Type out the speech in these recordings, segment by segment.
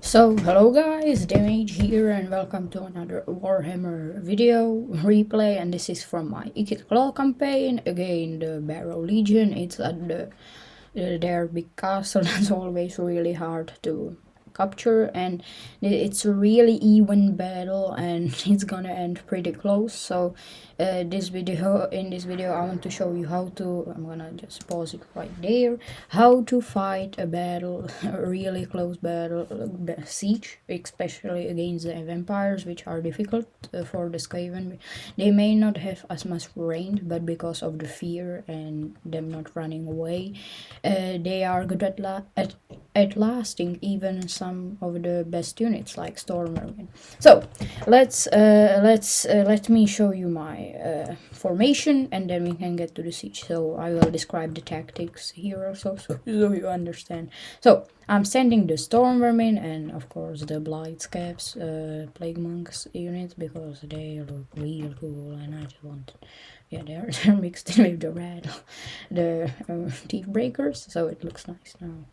So hello guys, Damage here and welcome to another Warhammer video replay, and this is from my Ikit Claw campaign, again the Barrow Legion. It's at their big castle. That's always really hard to capture, and it's a really even battle and it's gonna end pretty close. So in this video I want to show you how to, I'm gonna just pause it right there, how to fight a battle, a really close battle, siege, especially against the vampires, which are difficult for the Skaven. They may not have as much range, but because of the fear and them not running away, they are good at lasting even some of the best units like Stormvermin. So let me show you my formation, and then we can get to the siege. So I will describe the tactics here also, so you understand. So I'm sending the Stormvermin and of course the Blightscapes, Plague Monks units, because they look real cool and I just want, yeah, they're mixed in with the Thief Breakers, so it looks nice now,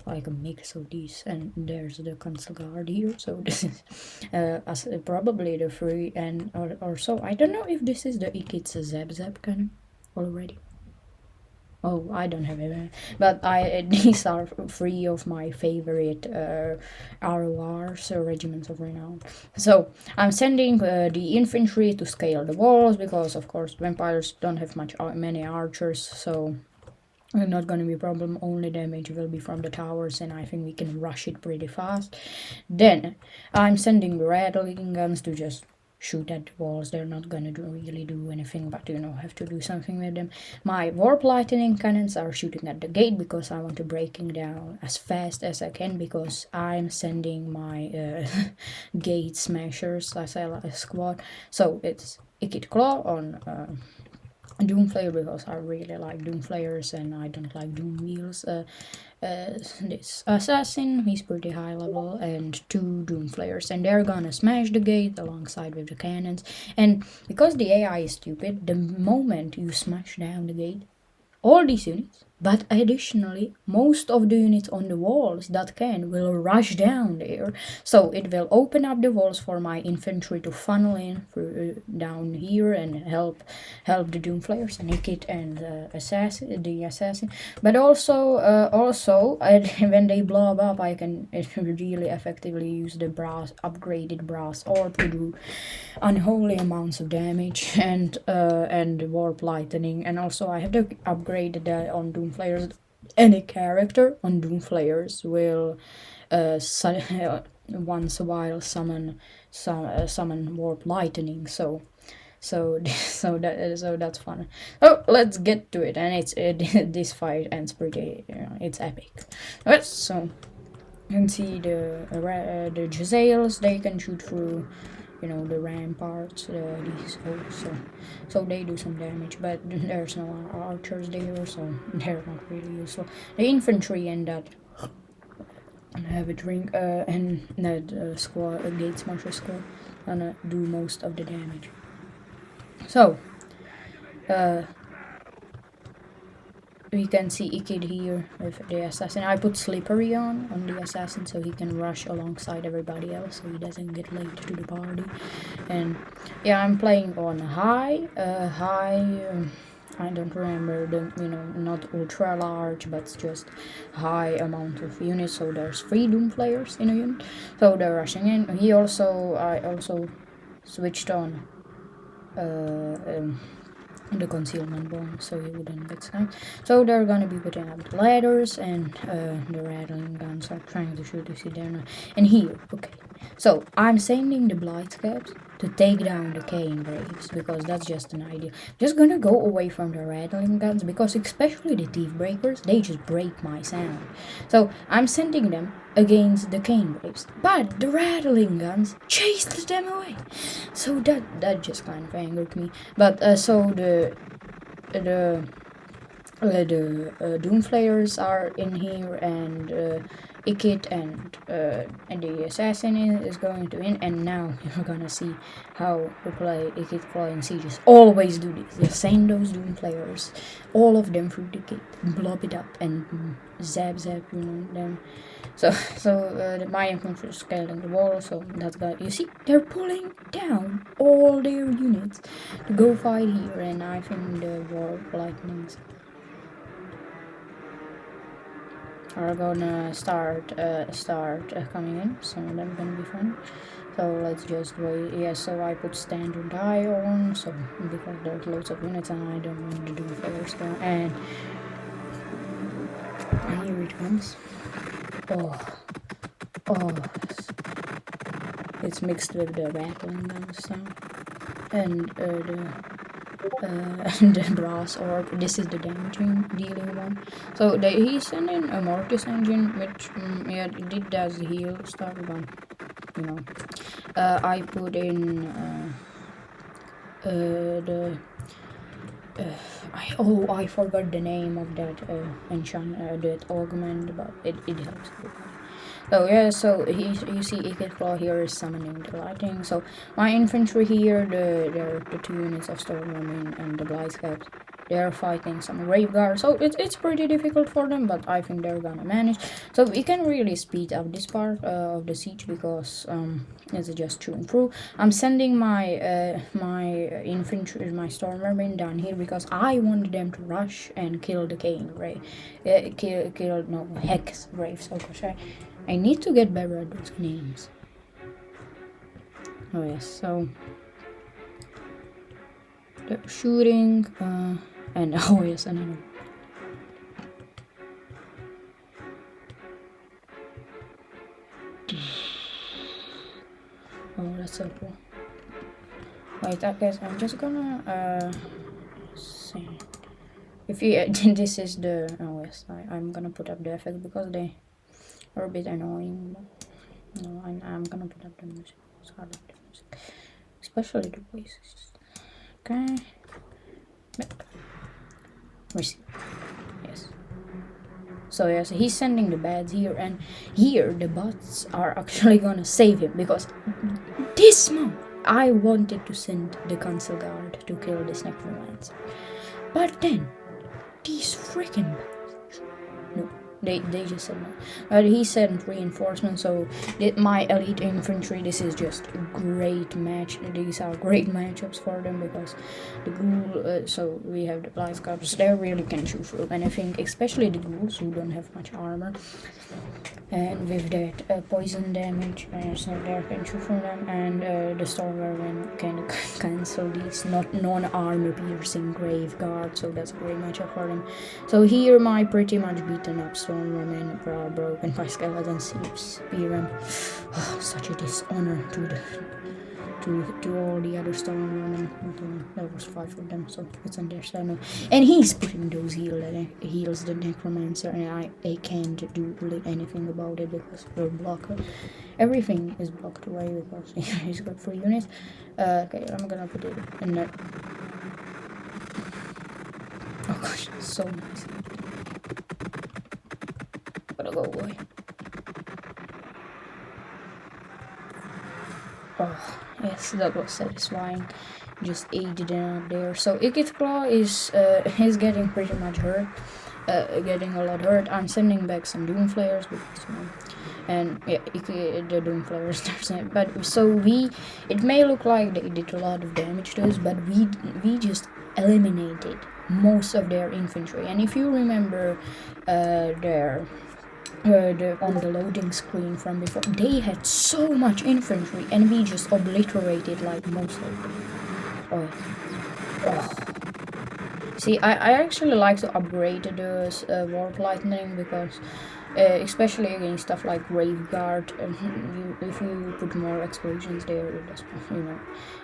like a mix of these. And there's the Council Guard here, so this is as probably the free and or so. I don't know if this is the Ikit's Zap kind of already. Oh, I don't have it, but these are three of my favorite RORs, Regiments of Renown. So I'm sending the infantry to scale the walls, because of course vampires don't have many archers, so not gonna be a problem. Only damage will be from the towers, and I think we can rush it pretty fast. Then I'm sending the rattling guns to just shoot at the walls. They're not gonna really do anything, but have to do something with them. My warp lightning cannons are shooting at the gate because I want to breaking down as fast as I can, because I'm sending my gate smashers as a squad. So it's Ikit Claw on Doomflayer, because I really like Doomflayers and I don't like Doom Wheels. This assassin, he's pretty high level, and two Doomflayers, and they're gonna smash the gate alongside with the cannons. And because the AI is stupid, the moment you smash down the gate, all these units, but additionally most of the units on the walls that will rush down there, so it will open up the walls for my infantry to funnel in through, down here, and help the Doomflayers and Ikit and the assassin. But also when they blow up, I can really effectively use the upgraded brass orb to do unholy amounts of damage, and warp lightning. And also I have to upgrade that on Doomflayers. Any character on Doomflayers will once a while summon warp lightning. So that's fun. Oh, let's get to it. And it's this fight ends pretty, it's epic. Alright, so you can see the Jezzails, they can shoot through the ramparts, these holes, so they do some damage, but there's no archers there, so they're not really useful. The infantry and that have a drink, and that squad, gate smasher squad, gonna do most of the damage. So we can see Ikid here with the assassin. I put Slippery on the assassin so he can rush alongside everybody else, so he doesn't get late to the party. And yeah, I'm playing on high. I don't remember the, not ultra large, but just high amount of units. So there's 3 Doomflayers in a unit, so they're rushing in. I also switched on the concealment bomb, so he wouldn't get sniped. So they're gonna be putting up the ladders, and the rattling guns are trying to shoot. You see there now. And here, okay, so I'm sending the Blightscapes to take down the Cane Braves, because that's just an idea. Just gonna go away from the rattling guns, because especially the Thief Breakers, they just break my sound. So I'm sending them against the Cane Braves, but the rattling guns chased them away. So that just kind of angered me. But so the Doomflayers are in here, and Ikit and the assassin is going to win, and now you're gonna see how to play Ikit Claw in sieges. Always do this. Just send those Doom players, all of them through the gate, blob it up, and zap, you know them. So my infantry is scaling the wall, so that's good. You see, they're pulling down all their units to go fight here, and I think the war lightnings are gonna start coming in. Some of them gonna be fun. So let's just wait. Yeah, so I put standard die on, so because there's loads of units and I don't want to do first. And here it comes. Oh, it's mixed with the rattling and stuff, and the brass orb. This is the dealing one. So he's sending a mortis engine, which yeah, it does heal stuff, but you know, I put in I forgot the name of that enchant, that augment, but it helps. So yeah, so you see Ikit Claw here is summoning the lightning. So my infantry here, the 2 units of Storm Vermin and the Blight Scouts, they're fighting some Grave Guard. So it's pretty difficult for them, but I think they're gonna manage. So we can really speed up this part of the siege because it's just through and through. I'm sending my my infantry, my Storm Vermin down here because I want them to rush and kill the Kane Grave, Hex Graves. Oh gosh, I need to get better at those names. Oh yes, so the shooting and oh yes, another. Oh, that's so cool. Wait, I guess I'm just gonna see if you this is the oh yes, I'm gonna put up the effect because they are a bit annoying. But no, I'm gonna put up the music. So I like the music, especially the voices. Okay. Receive. Yes. So yeah, so he's sending the bads here, and here the bots are actually gonna save him because this month I wanted to send the Council Guard to kill this necromancer, but then these freaking bots, no, they just said no. He sent reinforcements, so my elite infantry, this is just a great match. These are great matchups for them because the ghoul, so we have the Blight Scouts, they really can chew through, and I think especially the ghouls who don't have much armor, and with that poison damage, so they can chew from them, and the Storm Vermin can cancel these non-armor piercing Grave Guard, so that's a great matchup for them. So here my pretty much beaten up Storm Vermin are broken by skeleton spear, and such a dishonor to all the other Storm Vermin. There was 5 of them, so it's understandable. And he's putting those heals the necromancer, and I can't do anything about it because we're blocked. Everything is blocked away because he's got 3 units. Okay, I'm gonna put it in there. Oh gosh, so nice. Gotta go away. Oh, yes, that was satisfying. Just aided up there. So Ikit Claw is getting pretty much hurt. Getting a lot hurt. I'm sending back some Doom Flayers because, you know, and yeah, the Doom Flayers. But so it may look like they did a lot of damage to us, but we just eliminated most of their infantry. And if you remember, on the loading screen from before, they had so much infantry, and we just obliterated like most of them. Oh. See, I actually like to upgrade those warp lightning because, especially against stuff like Grave Guard, if you put more explosions there, it does, you know,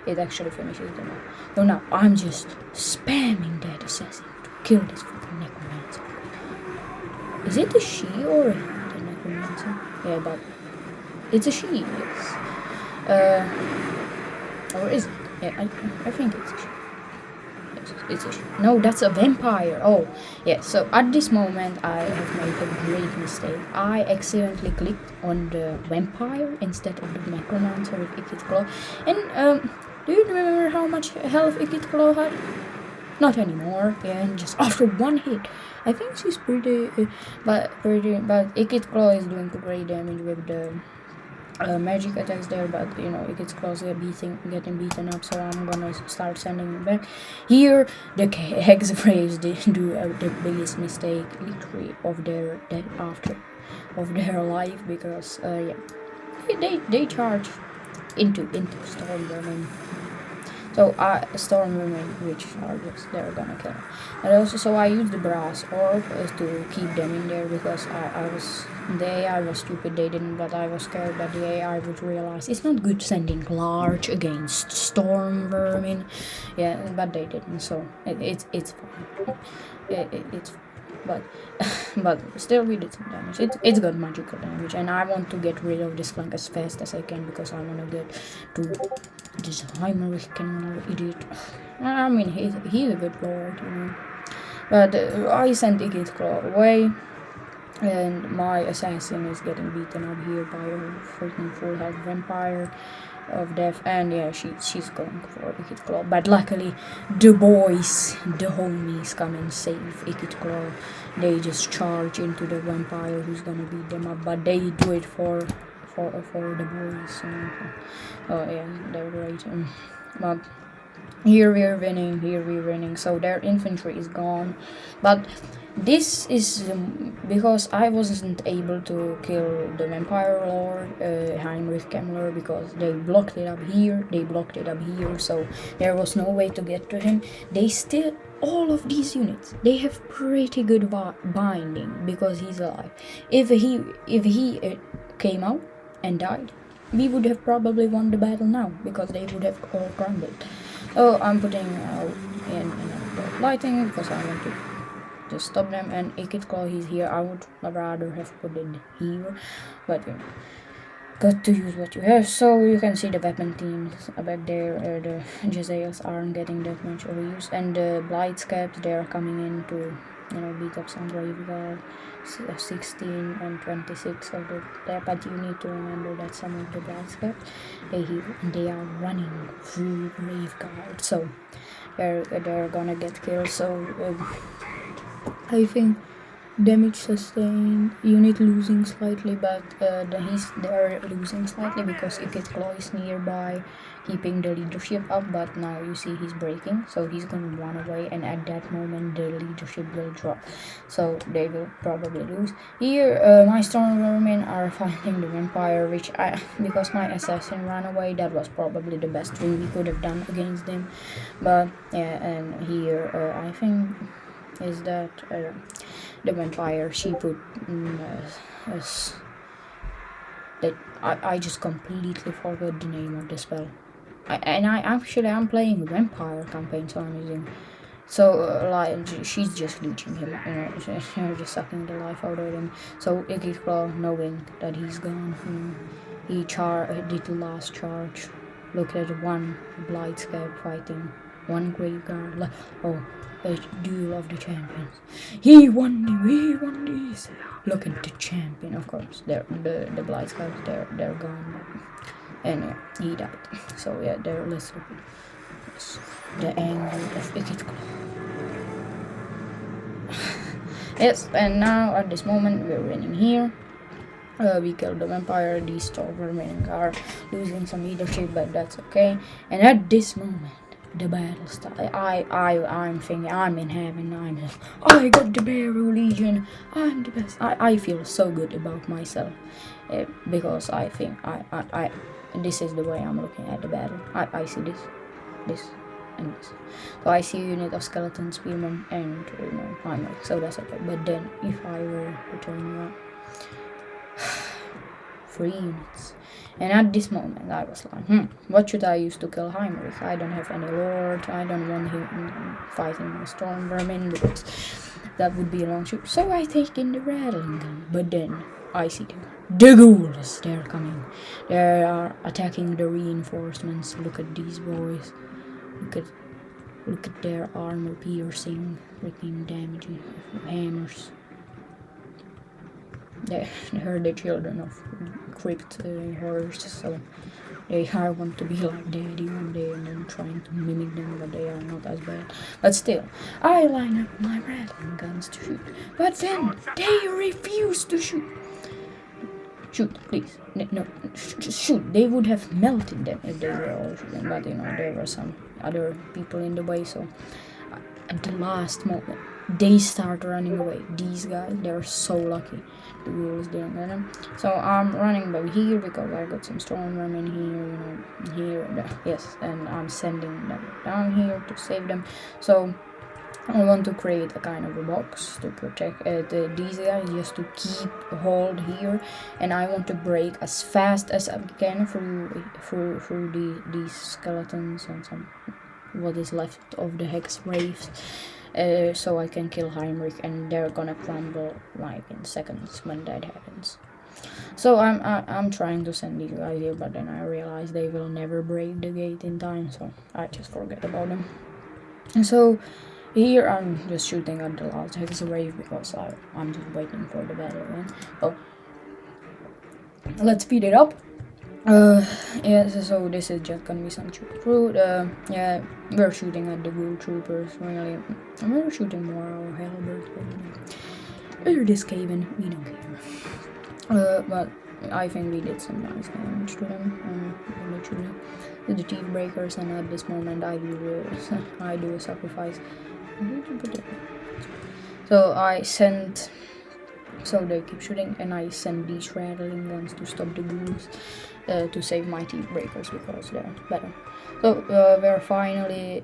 it actually finishes them off. So now I'm just spamming that assassin to kill this fucking necromancer. Is it a she or the necromancer? Yeah, but it's a she, yes. Or is it? Yeah, I think it's a she. Yes, it's no, that's a vampire. Oh, yeah. So at this moment, I have made a great mistake. I accidentally clicked on the vampire instead of the necromancer with Ikit Claw. And do you remember how much health Ikit Claw had? Not anymore. Yeah, and just after one hit, I think she's pretty, but Ikit Claw is doing great damage with the magic attacks there, but you know it gets close, getting beaten up, so I'm gonna start sending him back. Here the hex phrase did do the biggest mistake literally of their life, because yeah, they charge into storm vermin. So storm vermin which charges, they're gonna kill him. And also, so I used the brass orb to keep them in there, because the AI was stupid, they didn't, but I was scared that the AI would realize it's not good sending large against storm vermin. Yeah, but they didn't, so it's fine. It's but but still we did some damage. It's got magical damage, and I want to get rid of this flank as fast as I can, because I want to get to this American idiot. I mean, he's a good lord, you know. But I sent Igit Claw away, and my assassin is getting beaten up here by a freaking full health vampire of death, and yeah, she's going for Ikit Claw, but luckily the boys, the homies, come and save Ikit Claw. They just charge into the vampire who's gonna beat them up, but they do it for the boys, you know. Oh yeah, they're great. But here we're winning, so their infantry is gone. But this is because I wasn't able to kill the vampire lord Heinrich Kemmler, because they blocked it up here, so there was no way to get to him. They still, all of these units, they have pretty good binding because he's alive. If he came out and died, we would have probably won the battle now, because they would have all crumbled. So I'm putting in lighting because I want to just stop them. And Ikit Claw, he's here. I would rather have put it here, but you know, got to use what you have. So you can see the weapon teams back there. The Jezzails aren't getting that much overuse, and the Blight Scabs, they're coming in to, you know, beat up some Graveguard. 16 and 26 of the there, but you need to remember that some of the Blight Scabs, they are running through Graveguard, so they're gonna get killed. So I think damage sustained, unit losing slightly, but they're losing slightly because Ikit Claw is nearby, keeping the leadership up. But now you see he's breaking, so he's gonna run away, and at that moment the leadership will drop, so they will probably lose. Here my storm vermin are fighting the vampire, which because my assassin ran away, that was probably the best thing we could have done against them. But yeah, and here I think is that the vampire, she put that I just completely forgot the name of the spell. I'm playing a vampire campaign, so I'm using, so like she's just leeching him, you know, she's just sucking the life out of him. So Ikit Claw, knowing that he's gone, he did the last charge. Look at one Blight Scab fighting one Graveguard. Oh, a duel of the champions. He won this. Look at the champion, of course. The Blight Scabs, they're gone. And yeah, he died. So yeah, let's look at the angle of Ikit Claw. Yes, and now at this moment we're winning here. We killed the vampire. These storm vermin are losing some leadership, but that's okay. And at this moment, the battle starts. I'm thinking I'm in heaven. I got the Beru Legion. I'm the best. I feel so good about myself because I think I this is the way I'm looking at the battle. I see this, and this. So I see a unit of skeleton spearmen and Heinrich. So that's okay. But then if I were to turn around. 3 units, and at this moment I was like, what should I use to kill Heinrich? I don't have any lord, I don't want him fighting my storm vermin because that would be a long shoot. So I take in the rattling gun, but then I see them. The ghouls, they're coming. They are attacking the reinforcements. Look at these boys. Look at Look at their armor piercing, freaking damaging hammers. They're the children of crypt horrors, so they are want to be like daddy one day and then trying to mimic them, but they are not as bad. But still, I line up my rattling guns to shoot, but then they refuse to shoot. Shoot, please. No, shoot. They would have melted them if they were all shooting, but you know, there were some other people in the way, so at the last moment, they start running away. These guys, they're so lucky. The ghouls didn't get them. So I'm running back here because I got some storm vermin here, here, yes, and I'm sending them down here to save them. So I want to create a kind of a box to protect these guys, just to keep a hold here, and I want to break as fast as I can through these skeletons and some what is left of the hex wraiths, so I can kill Heinrich, and they're gonna crumble like in seconds when that happens. So I'm trying to send these guys here, but then I realize they will never break the gate in time, so I just forget about them. And so here I'm just shooting at the last hex wraith because I'm just waiting for the battle again. So let's speed it up. Yeah, so this is just gonna be some fruit. Yeah, we're shooting at the ghoul troopers, really. We're shooting more our halberds, but you know, we're this cave and we don't care. But I think we did some nice damage to them. Literally, to the teeth breakers, and at this moment I do a sacrifice. So I sent. So they keep shooting, and I send these rattling guns to stop the ghouls, to save my teeth breakers because they're better. So we're finally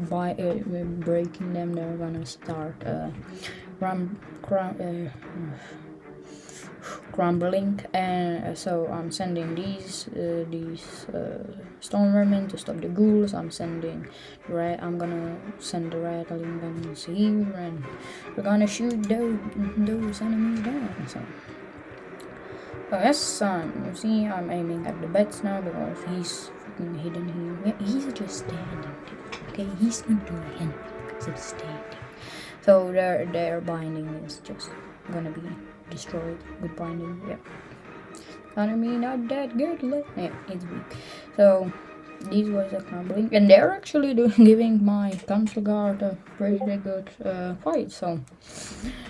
breaking them. They're gonna start crumbling, and so I'm sending these storm vermin to stop the ghouls. I'm gonna send the rattling guns here, and we're gonna shoot those enemies down. So yes, you see, I'm aiming at the beds now because he's freaking hidden here. Yeah, he's just standing. Okay, he's not doing anything because he's standing. So their binding is just gonna be destroyed. Good binding, yeah. Enemy not that good. Yeah, it's weak. So these guys are crumbling, and they're actually giving my council guard a pretty good fight. So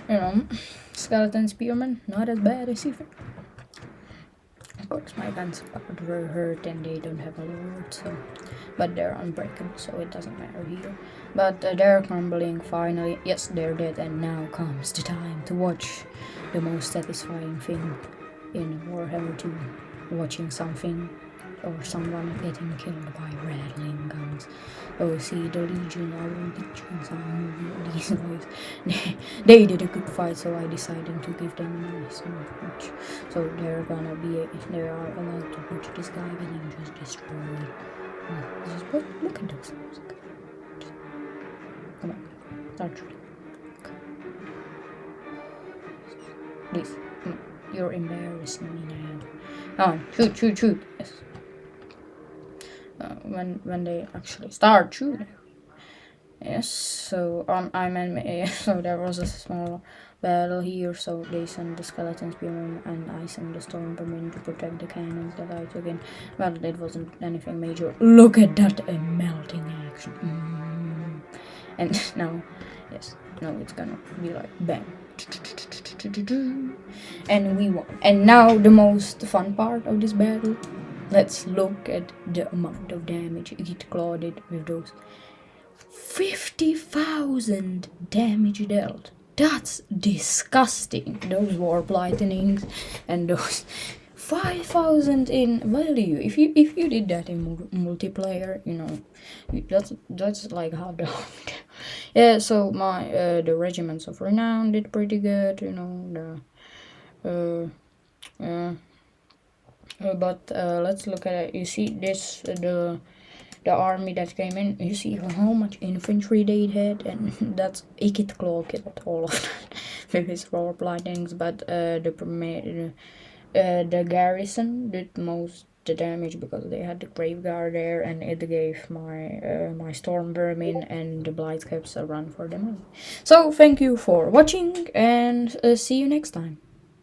you know, skeleton spearmen not as bad as you think. Of course, my guns were hurt and they don't have a lord, so but they're unbreakable, so it doesn't matter here. But they're crumbling finally. Yes, they're dead, and now comes the time to watch the most satisfying thing in Warhammer 2, watching something or someone getting killed by rattling guns. Oh, see, the Legion, I want Legions, these guys, they did a good fight, so I decided to give them a nice match. So they are allowed to watch this guy getting just destroyed. Look at those. Come on, start shooting. Please, come on. You're embarrassing me now. Come on, shoot. Yes. When they actually start shooting. Yes, so so there was a small battle here, so they sent the skeleton spearmen and I sent the storm vermin to protect the cannons that I took in. Well, it wasn't anything major. Look at that melting action. And now, yes, no, it's gonna be like bang. And we won. And now the most fun part of this battle. Let's look at the amount of damage it clouded with those 50,000 damage dealt. That's disgusting. Those warp lightnings and those 5,000 in value. If you did that in multiplayer, you know, that's like how the yeah. So my the regiments of renown did pretty good. You know but let's look at it. You see this the army that came in. You see how much infantry they had, and that's Ikit Claw killed all of that with his warp lightnings. But the garrison did most the damage because they had the Graveguard there, and it gave my Storm Vermin and the Blightcaps a run for the money. So thank you for watching, and see you next time.